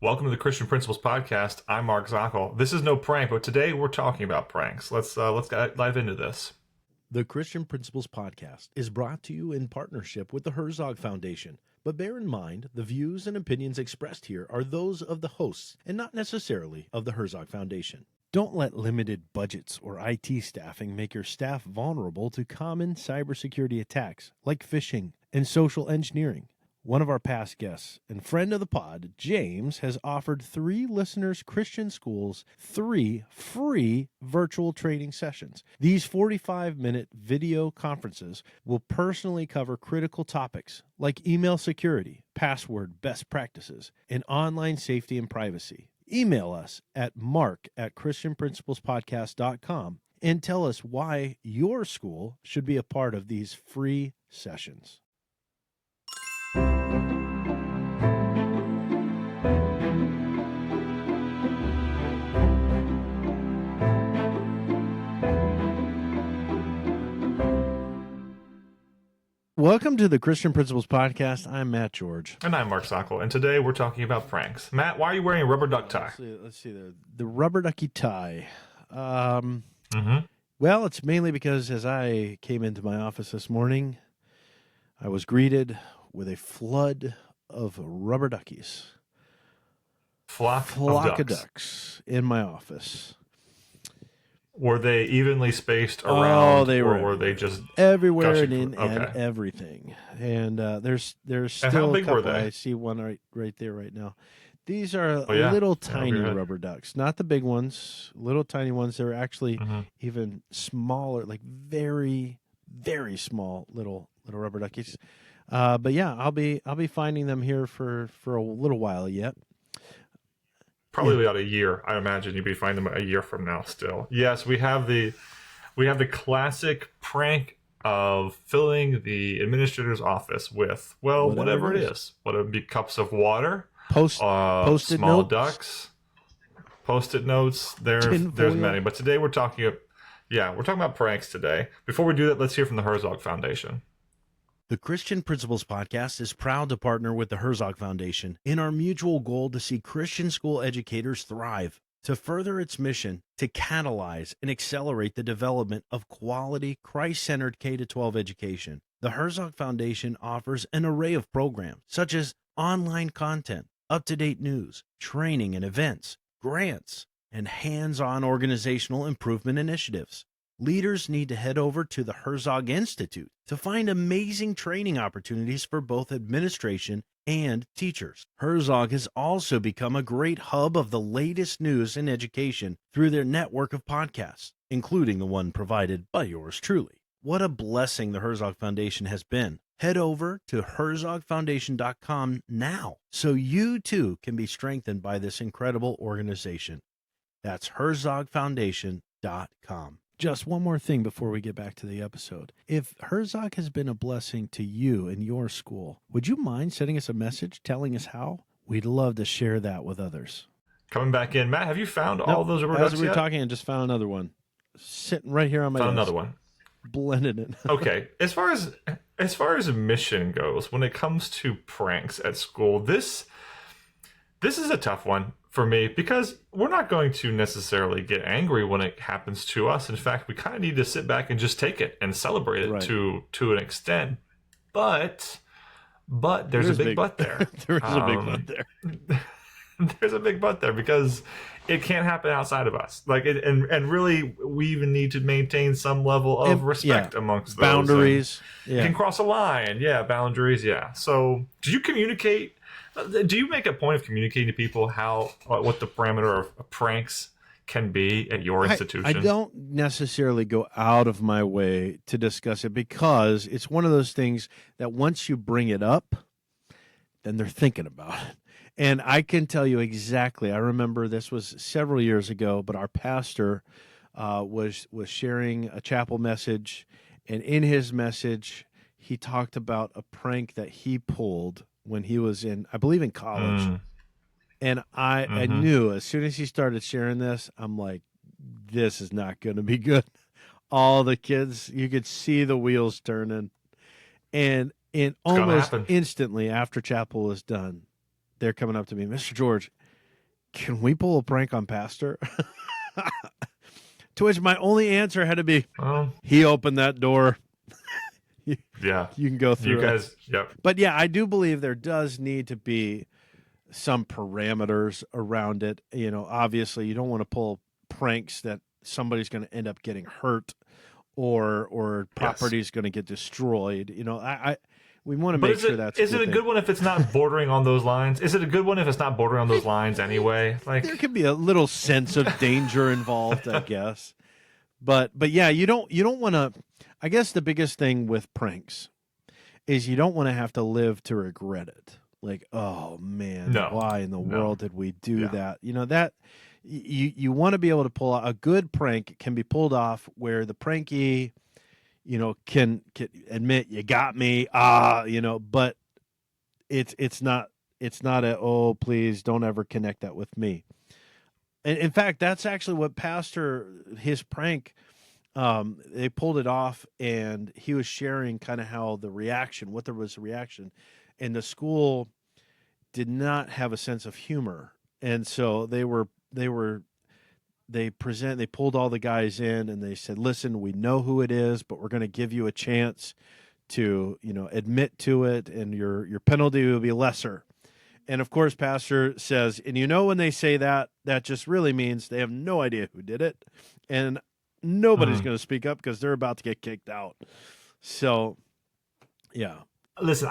Welcome to the Christian Principles Podcast. I'm Mark Zockel. This is no prank, but today we're talking about pranks. Let's dive into this. The Christian Principles Podcast is brought to you in partnership with the Herzog Foundation. But bear in mind, the views and opinions expressed here are those of the hosts and not necessarily of the Herzog Foundation. Don't let limited budgets or IT staffing make your staff vulnerable to common cybersecurity attacks like phishing and social engineering. One of our past guests and friend of the pod, James, has offered 3 listeners' Christian schools 3 free virtual training sessions. These 45-minute video conferences will personally cover critical topics like email security, password best practices, and online safety and privacy. Email us at mark@christianprinciplespodcast.com and tell us why your school should be a part of these free sessions. Welcome to the Christian Principles Podcast. I'm Matt George. And I'm Mark Zockel, and today we're talking about pranks. Matt, why are you wearing a rubber duck tie? Let's see the rubber ducky tie. Well, it's mainly because as I came into my office this morning, I was greeted with a flood of rubber duckies. Flock of of ducks in my office. Were they evenly spaced around, Oh, they were or were they just everywhere gushing and in okay. and everything? And there's still how big a couple. were they? I see one right there right now. These are yeah. little Yeah, tiny overhead. rubber ducks, not the big ones. Little tiny ones. They're actually even smaller, like very, very small little rubber duckies. But yeah, I'll be finding them here for a little while yet. Probably about a year. I imagine you'd be finding them a year from now still. Yes, we have the classic prank of filling the administrator's office with, well, whatever it is. Whether it be cups of water, Post-it small notes? ducks, Post-it notes. There's Tinfoil? many. But today we're talking about pranks today. Before we do that, let's hear from the Herzog Foundation. The Christian Principles Podcast is proud to partner with the Herzog Foundation in our mutual goal to see Christian school educators thrive, to further its mission to catalyze and accelerate the development of quality, Christ-centered K-12 education. The Herzog Foundation offers an array of programs such as online content, up-to-date news, training and events, grants, and hands-on organizational improvement initiatives. Leaders need to head over to the Herzog Institute to find amazing training opportunities for both administration and teachers. Herzog has also become a great hub of the latest news in education through their network of podcasts, including the one provided by yours truly. What a blessing the Herzog Foundation has been. Head over to herzogfoundation.com now so you too can be strengthened by this incredible organization. That's herzogfoundation.com. Just one more thing before we get back to the episode. If Herzog has been a blessing to you and your school, would you mind sending us a message telling us how? We'd love to share that with others. Coming back in, Matt, have you found all those rubber ducks As we were yet? talking, I just found another one sitting right here on my Found desk. another one. Blended it. Okay, as far as mission goes, when it comes to pranks at school, this is a tough one for me because we're not going to necessarily get angry when it happens to us. In fact, we kind of need to sit back and just take it and celebrate it Right. to an extent. But there's a big but there. There is a big but there. There's a big but there because it can't happen outside of us. And really, we even need to maintain some level of respect amongst those. Boundaries. You can cross a line. Yeah, boundaries. Yeah. So, do you communicate? Do you make a point of communicating to people what the parameter of pranks can be at your institution? I don't necessarily go out of my way to discuss it because it's one of those things that once you bring it up, then they're thinking about it. And I can tell you exactly. I remember this was several years ago, but our pastor was sharing a chapel message, and in his message, he talked about a prank that he pulled when he was in college. And I knew as soon as he started sharing this, I'm like, this is not going to be good. All the kids, you could see the wheels turning. And almost instantly after chapel was done, they're coming up to me, Mr. George, can we pull a prank on Pastor? To which my only answer had to be, Well, he opened that door. yeah. You can go through You guys, yep. But yeah, I do believe there does need to be some parameters around it. You know, obviously you don't want to pull pranks that somebody's going to end up getting hurt or property's going to get destroyed. You know, we want to make sure that's is it a good one if it's not bordering on those lines? Is it a good one if it's not bordering on those lines anyway? Like, there could be a little sense of danger involved, I guess. But yeah, you don't want to. I guess the biggest thing with pranks is you don't want to have to live to regret it. Like, oh man, No. why in the No. world did we do Yeah. that? You know, that you want to be able to pull out a good prank can be pulled off where the pranky, you know, can admit you got me, you know, but it's not a, oh please don't ever connect that with me. And in fact, that's actually what his prank, they pulled it off, and he was sharing kind of how what there was a reaction, and the school did not have a sense of humor, and so they pulled all the guys in, and they said, listen, we know who it is, but we're going to give you a chance to, you know, admit to it, and your penalty will be lesser. And of course, Pastor says, and you know, when they say that just really means they have no idea who did it, and nobody's going to speak up because they're about to get kicked out. So, yeah. Listen,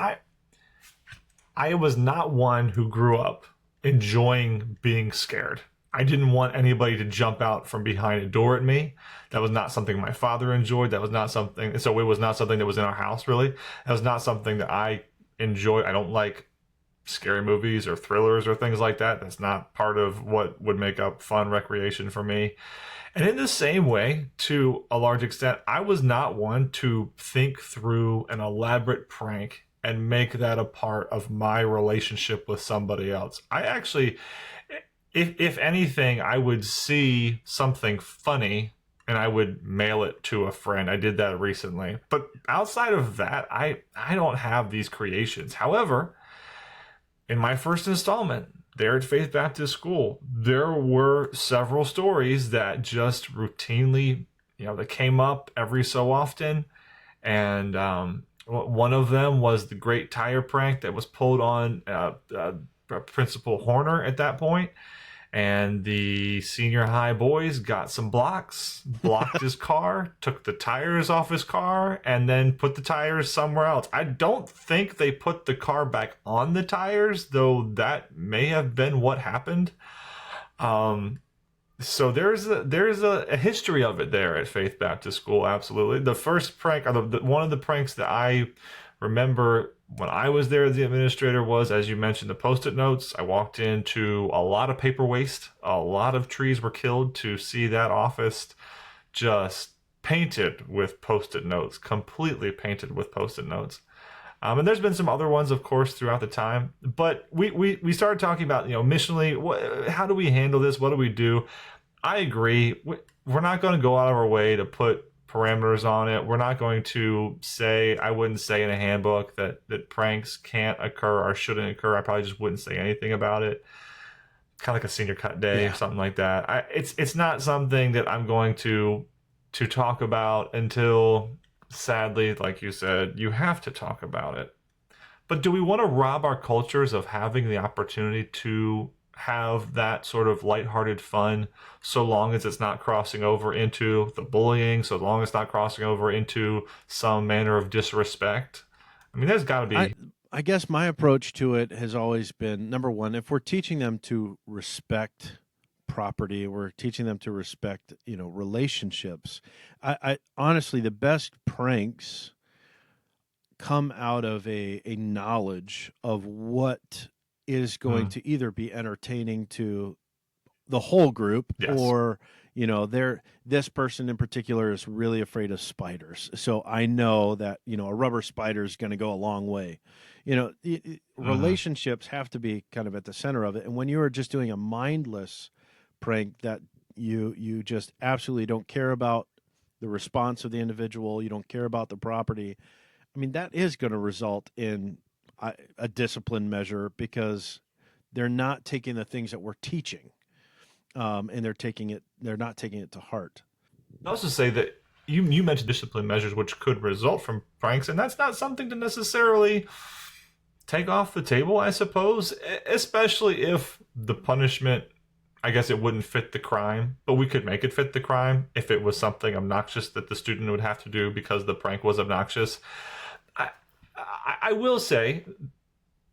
I was not one who grew up enjoying being scared. I didn't want anybody to jump out from behind a door at me. That was not something my father enjoyed. That was not something, so it was not something that was in our house, really. That was not something that I enjoy. I don't like scary movies or thrillers or things like that. That's not part of what would make up fun recreation for me. And in the same way, to a large extent, I was not one to think through an elaborate prank and make that a part of my relationship with somebody else. I actually, if anything, I would see something funny and I would mail it to a friend. I did that recently. But outside of that, I don't have these creations. However, in my first installment there at Faith Baptist School, there were several stories that just routinely, you know, that came up every so often. And one of them was the great tire prank that was pulled on Principal Horner at that point. And the senior high boys got some blocks, blocked his car, took the tires off his car, and then put the tires somewhere else. I don't think they put the car back on the tires, though that may have been what happened. So there's a history of it there at Faith Baptist School, absolutely. The first prank, or one of the pranks that I remember when I was there as the administrator was, as you mentioned, the Post-it notes. I walked into a lot of paper waste. A lot of trees were killed to see that office just painted with Post-it notes, completely painted with Post-it notes. And there's been some other ones, of course, throughout the time. But we started talking about, you know, missionally, how do we handle this? What do we do? I agree. We're not going to go out of our way to put parameters on it. We're not going to say, I wouldn't say in a handbook that pranks can't occur or shouldn't occur. I probably just wouldn't say anything about it. Kind of like a senior cut day or something like that. It's not something that I'm going to talk about until, sadly, like you said, you have to talk about it. But do we want to rob our cultures of having the opportunity to have that sort of lighthearted fun, so long as it's not crossing over into the bullying, so long as it's not crossing over into some manner of disrespect? I mean, there's got to be... I guess my approach to it has always been, number one, if we're teaching them to respect property, we're teaching them to respect, you know, relationships. I honestly, the best pranks come out of a knowledge of what is going to either be entertaining to the whole group, or, you know, this person in particular is really afraid of spiders. So I know that, you know, a rubber spider is going to go a long way. You know, relationships have to be kind of at the center of it. And when you are just doing a mindless prank that you just absolutely don't care about the response of the individual, you don't care about the property, I mean, that is going to result in a discipline measure, because they're not taking the things that we're teaching, and they're not taking it to heart. I also say that you mentioned discipline measures which could result from pranks, and that's not something to necessarily take off the table, I suppose, especially if the punishment, I guess it wouldn't fit the crime, but we could make it fit the crime if it was something obnoxious that the student would have to do because the prank was obnoxious. I will say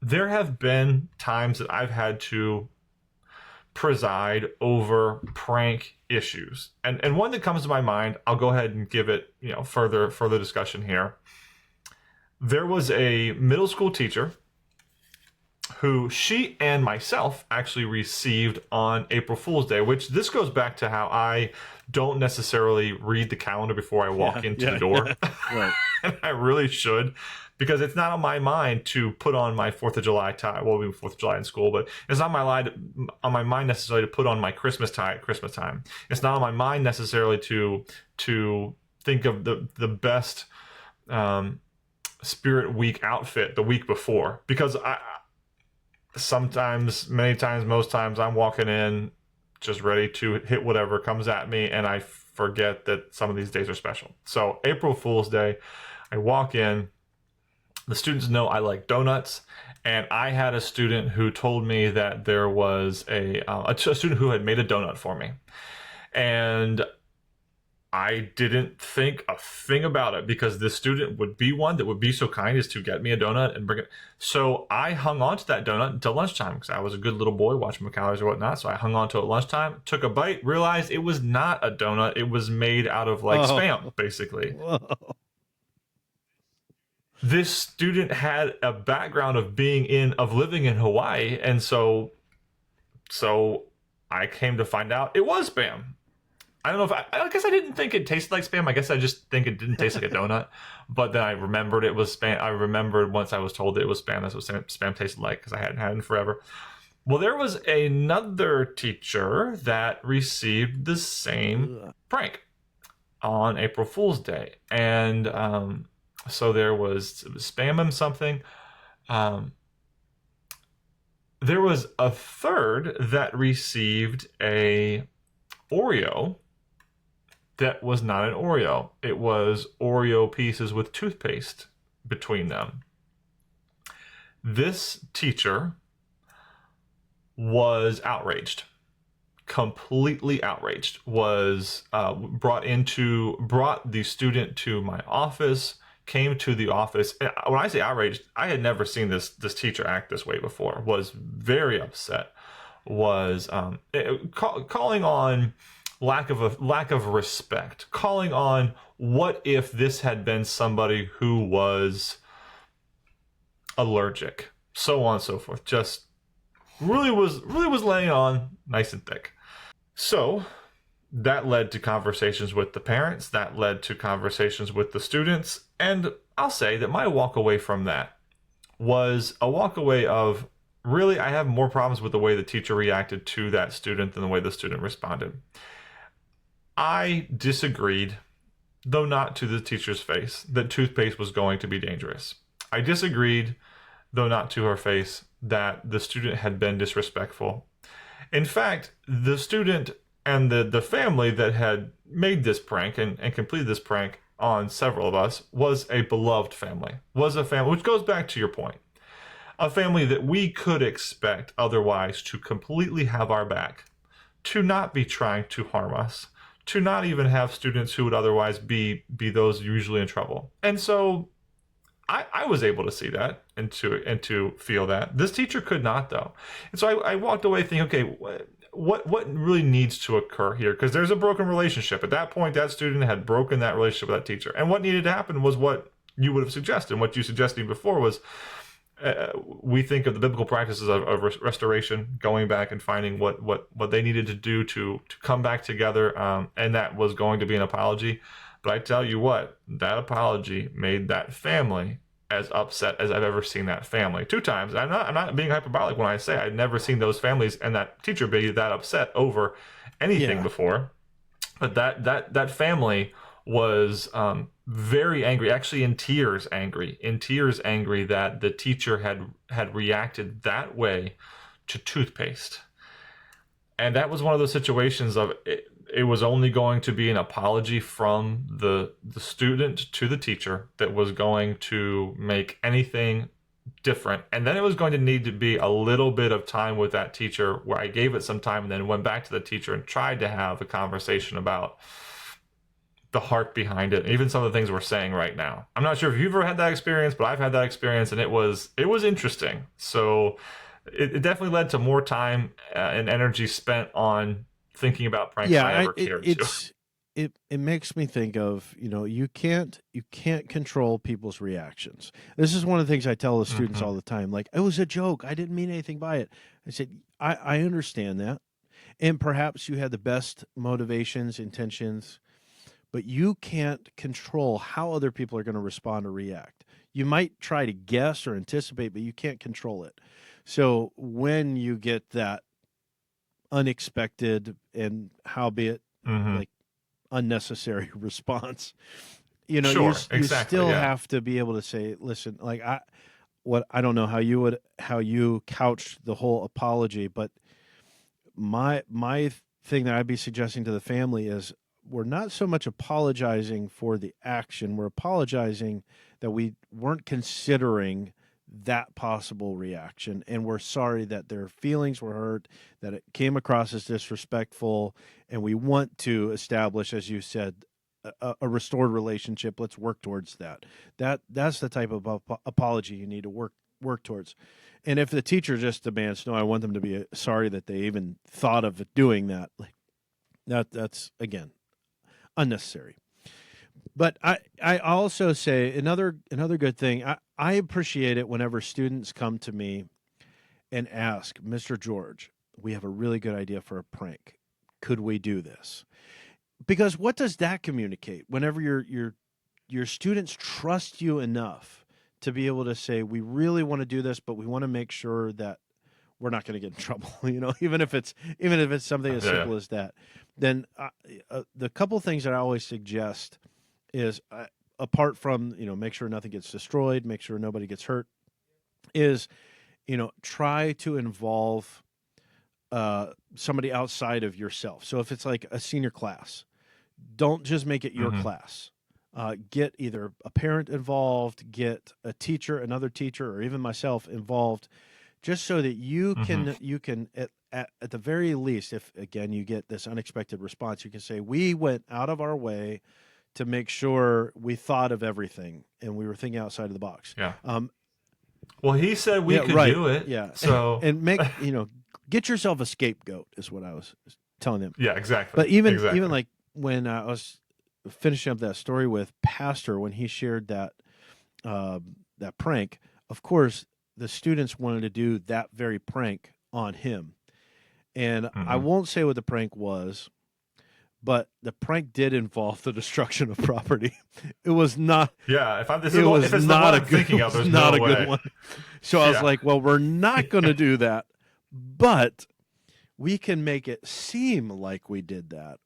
there have been times that I've had to preside over prank issues. And one that comes to my mind, I'll go ahead and give it, further discussion here. There was a middle school teacher who she and myself actually received on April Fool's Day, which this goes back to how I don't necessarily read the calendar before I walk into the door. Right. And I really should, because it's not on my mind to put on my 4th of July tie. Well, we have 4th of July in school, but it's not on my mind necessarily to put on my Christmas tie at Christmas time. It's not on my mind necessarily to think of the best Spirit Week outfit the week before, because sometimes, many times, most times, I'm walking in just ready to hit whatever comes at me, and I forget that some of these days are special. So April Fool's Day, I walk in. The students know I like donuts, and I had a student who told me that there was a student who had made a donut for me, and I didn't think a thing about it because this student would be one that would be so kind as to get me a donut and bring it. So I hung on to that donut until lunchtime because I was a good little boy watching my calories or whatnot. So I hung on to it at lunchtime, took a bite, realized it was not a donut. It was made out of Spam, basically. Whoa. This student had a background of living in Hawaii, and so I came to find out it was Spam. I don't know if I guess I didn't think it tasted like Spam. I guess I just think it didn't taste like a donut. But then I remembered it was Spam. I remembered once I was told that it was Spam. That's what Spam tasted like because I hadn't had it in forever. Well, there was another teacher that received the same prank on April Fool's Day, and so it was Spam him something. There was a third that received a Oreo that was not an Oreo. It was Oreo pieces with toothpaste between them. This teacher was outraged, completely outraged, was brought the student to my office, came to the office. And when I say outraged, I had never seen this teacher act this way before, was very upset, was calling on lack of respect, calling on what if this had been somebody who was allergic, so on and so forth. Just really was laying on nice and thick. So that led to conversations with the parents, that led to conversations with the students, and I'll say that my walk away from that was a walk away of, really, I have more problems with the way the teacher reacted to that student than the way the student responded. I disagreed, though not to the teacher's face, that toothpaste was going to be dangerous. I disagreed, though not to her face, that the student had been disrespectful. In fact, the student and the family that had made this prank and completed this prank on several of us was a beloved family, was a family, which goes back to your point, a family that we could expect otherwise to completely have our back, to not be trying to harm us, to not even have students who would otherwise be those usually in trouble. And so I was able to see that and to feel that. This teacher could not, though. And so I walked away thinking, okay, what really needs to occur here? Because there's a broken relationship. At that point, that student had broken that relationship with that teacher. And what needed to happen was what you would have suggested. What you suggested before was, we think of the biblical practices of restoration, going back and finding what they needed to do to come back together, and that was going to be an apology. But I tell you what, that apology made that family as upset as I've ever seen that family. 2 times. I'm not being hyperbolic when I say I'd never seen those families and that teacher be that upset over anything before. But that family was very angry, actually in tears angry that the teacher had reacted that way to toothpaste. And that was one of those situations of it was only going to be an apology from the student to the teacher that was going to make anything different. And then it was going to need to be a little bit of time with that teacher where I gave it some time and then went back to the teacher and tried to have a conversation about the heart behind it, even some of the things we're saying right now. I'm not sure if you've ever had that experience, but I've had that experience, and it was interesting. So it definitely led to more time and energy spent on thinking about pranks than I ever cared to. It makes me think of, you can't control people's reactions. This is one of the things I tell the students all the time. Like, it was a joke. I didn't mean anything by it. I said, I understand that. And perhaps you had the best motivations, intentions, but you can't control how other people are going to respond or react. You might try to guess or anticipate, but you can't control it. So when you get that unexpected and howbeit like unnecessary response, you still have to be able to say, listen, like I don't know how you couched the whole apology, but my thing that I'd be suggesting to the family is we're not so much apologizing for the action. We're apologizing that we weren't considering that possible reaction, and we're sorry that their feelings were hurt, that it came across as disrespectful, and we want to establish, as you said, a restored relationship. Let's work towards that. That's the type of apology you need to work towards. And if the teacher just demands, no, I want them to be sorry that they even thought of doing that, like that's again unnecessary. But I also say another good thing. I appreciate it whenever students come to me and ask, Mr. George, we have a really good idea for a prank. Could we do this? Because what does that communicate? Whenever your students trust you enough to be able to say, we really want to do this, but we want to make sure that we're not going to get in trouble, even if it's something as simple as that. Then the couple things that I always suggest is, apart from, make sure nothing gets destroyed, make sure nobody gets hurt, is, try to involve somebody outside of yourself. So if it's like a senior class, don't just make it your class. Get either a parent involved, get a teacher, another teacher, or even myself involved, just so that you can at the very least, if again you get this unexpected response, you can say, we went out of our way to make sure we thought of everything and we were thinking outside of the box. Yeah. Well, he said we could do it. Yeah. So and make get yourself a scapegoat is what I was telling him. Yeah, exactly. But even like when I was finishing up that story with Pastor, when he shared that that prank, of course the students wanted to do that very prank on him. And I won't say what the prank was, but the prank did involve the destruction of property. It was not. Yeah, if it's not a good one, there's not a good one. So I was like, well, we're not going to do that, but we can make it seem like we did that.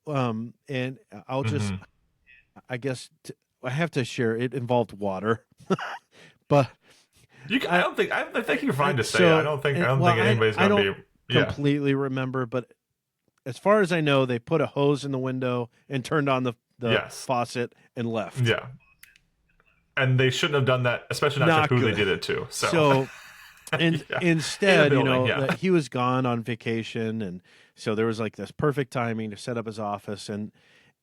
And I'll just, I guess, I have to share. It involved water, but I think you're fine to say. I don't think anybody's going to be. Completely remember, but as far as I know, they put a hose in the window and turned on the faucet and left. Yeah, and they shouldn't have done that, especially not to who they did it to. So instead, that he was gone on vacation, and so there was like this perfect timing to set up his office, and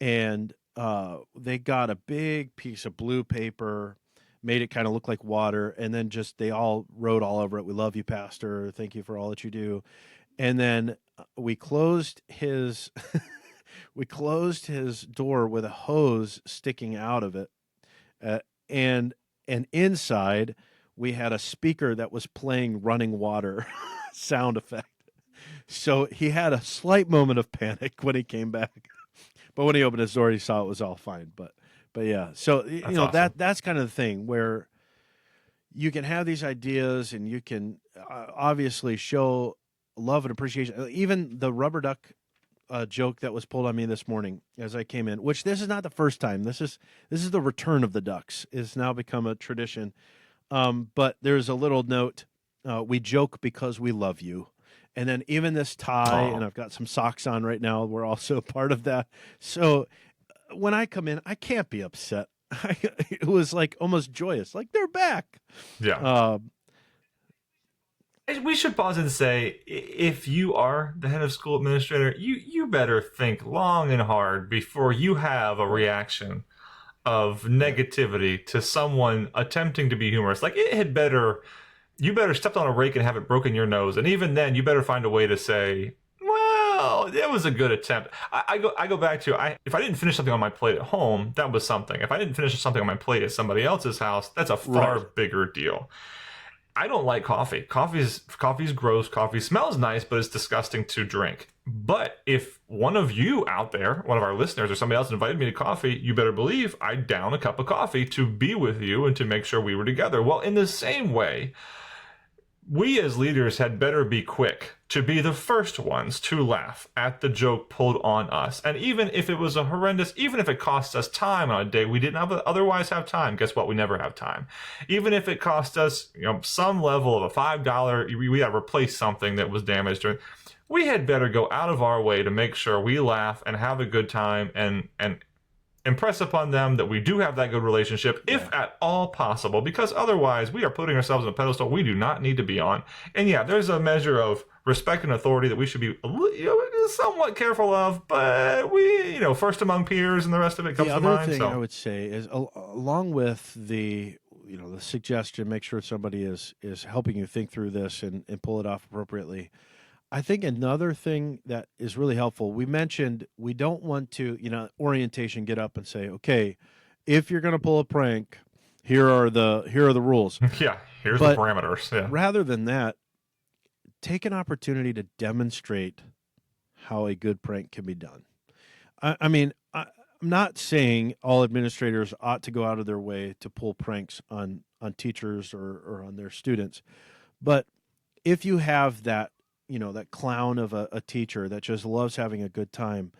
they got a big piece of blue paper, made it kind of look like water, and then they all wrote all over it, "We love you, Pastor. Thank you for all that you do." And then we closed his door with a hose sticking out of it, and inside we had a speaker that was playing running water sound effect. So he had a slight moment of panic when he came back, but when he opened his door, he saw it was all fine. But yeah, so awesome. That's kind of the thing where you can have these ideas and you can obviously show love and appreciation. Even the rubber duck joke that was pulled on me this morning as I came in, which this is not the first time. This is the return of the ducks. It's now become a tradition. But there's a little note. We joke because we love you, And then even this tie, and I've got some socks on right now. We're also part of that. So when I come in, I can't be upset. It was like almost joyous, like they're back. Yeah. We should pause and say, if you are the head of school administrator, you better think long and hard before you have a reaction of negativity to someone attempting to be humorous. Like, you better step on a rake and have it broken your nose. And even then, you better find a way to say, well, it was a good attempt. I go back to, if I didn't finish something on my plate at home, that was something. If I didn't finish something on my plate at somebody else's house, that's a far bigger deal. I don't like coffee. Coffee's gross. Coffee smells nice, but it's disgusting to drink. But if one of you out there, one of our listeners or somebody else invited me to coffee, you better believe I'd down a cup of coffee to be with you and to make sure we were together. Well, in the same way, we as leaders had better be quick to be the first ones to laugh at the joke pulled on us. And even if it was even if it cost us time on a day we didn't otherwise have time, guess what? We never have time. Even if it cost us, some level of a $5, we got to replace something that was damaged. We had better go out of our way to make sure we laugh and have a good time and impress upon them that we do have that good relationship, if at all possible, because otherwise we are putting ourselves on a pedestal we do not need to be on. And yeah, there's a measure of respect and authority that we should be somewhat careful of, but we, first among peers and the rest of it comes to mind. The other thing I would say is, along with the suggestion, make sure somebody is helping you think through this and pull it off appropriately. I think another thing that is really helpful, we mentioned we don't want to, orientation, get up and say, okay, if you're going to pull a prank, here are the rules. Yeah, here's the parameters. Yeah. Rather than that, take an opportunity to demonstrate how a good prank can be done. I'm not saying all administrators ought to go out of their way to pull pranks on teachers or on their students, but if you have that, that clown of a teacher that just loves having a good time,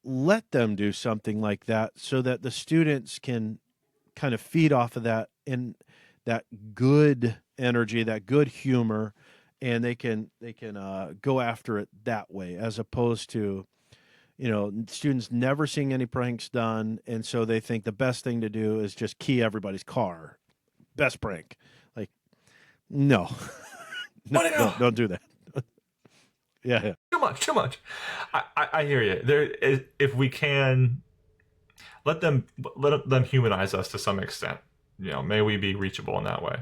let them do something like that so that the students can kind of feed off of that and that good energy, that good humor, and they can go after it that way, as opposed to, students never seeing any pranks done, and so they think the best thing to do is just key everybody's car. Best prank. Like, no. No, don't do that. Yeah. Too much. I hear you. If we can let them humanize us to some extent, may we be reachable in that way.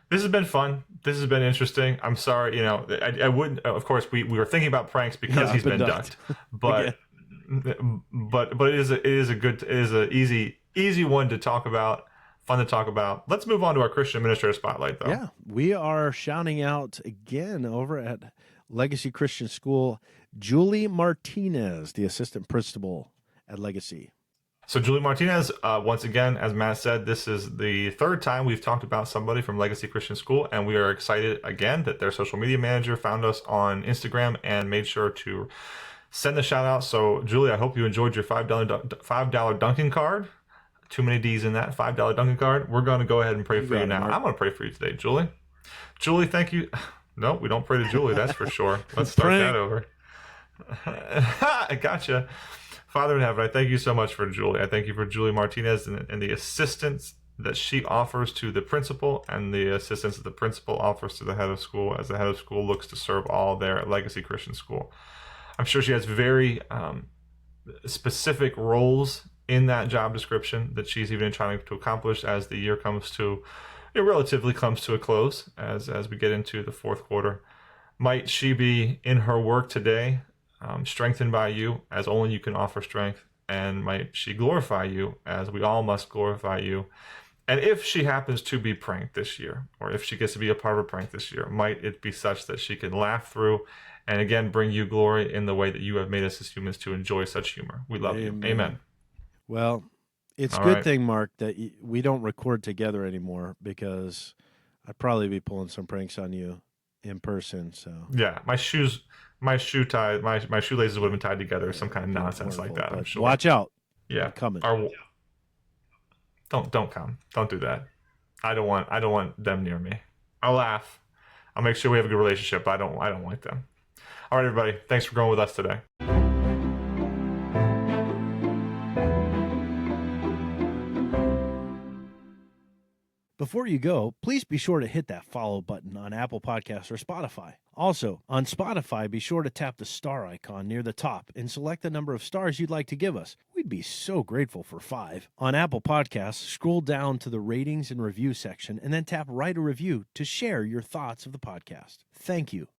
This has been fun. This has been interesting. I'm sorry, I wouldn't. Of course, we were thinking about pranks because he's been dunked, but it is an easy one to talk about. Fun to talk about. Let's move on to our Christian Administrator Spotlight, though. Yeah, we are shouting out again over at Legacy Christian School, Julie Martinez, the assistant principal at Legacy. So Julie Martinez, once again, as Matt said, this is the third time we've talked about somebody from Legacy Christian School, and we are excited again that their social media manager found us on Instagram and made sure to send the shout out. So Julie, I hope you enjoyed your $5 Dunkin' card. Too many D's in that $5 Dunkin' card. We're going to go ahead and pray for you now. I'm going to pray for you today, Julie. Julie, thank you. No, we don't pray to Julie, that's for sure. Let's start that over. I gotcha. Father in heaven, I thank you so much for Julie. I thank you for Julie Martinez and the assistance that she offers to the principal and the assistance that the principal offers to the head of school as the head of school looks to serve all there at Legacy Christian School. I'm sure she has very specific roles in that job description that she's even trying to accomplish as the year relatively comes to a close as we get into the fourth quarter. Might she be in her work today strengthened by you as only you can offer strength, and might she glorify you as we all must glorify you. And if she happens to be pranked this year, or if she gets to be a part of a prank this year, might it be such that she can laugh through and again bring you glory in the way that you have made us as humans to enjoy such humor. We love you. Amen. Well, it's a good thing, Mark, that we don't record together anymore, because I'd probably be pulling some pranks on you in person. So yeah, my shoelaces would have been tied together, or some kind of nonsense like that. I'm sure. Watch out. Yeah, I'm coming. Don't come. Don't do that. I don't want them near me. I'll laugh. I'll make sure we have a good relationship. I don't like them. All right, everybody. Thanks for going with us today. Before you go, please be sure to hit that follow button on Apple Podcasts or Spotify. Also, on Spotify, be sure to tap the star icon near the top and select the number of stars you'd like to give us. We'd be so grateful for 5. On Apple Podcasts, scroll down to the ratings and review section and then tap write a review to share your thoughts of the podcast. Thank you.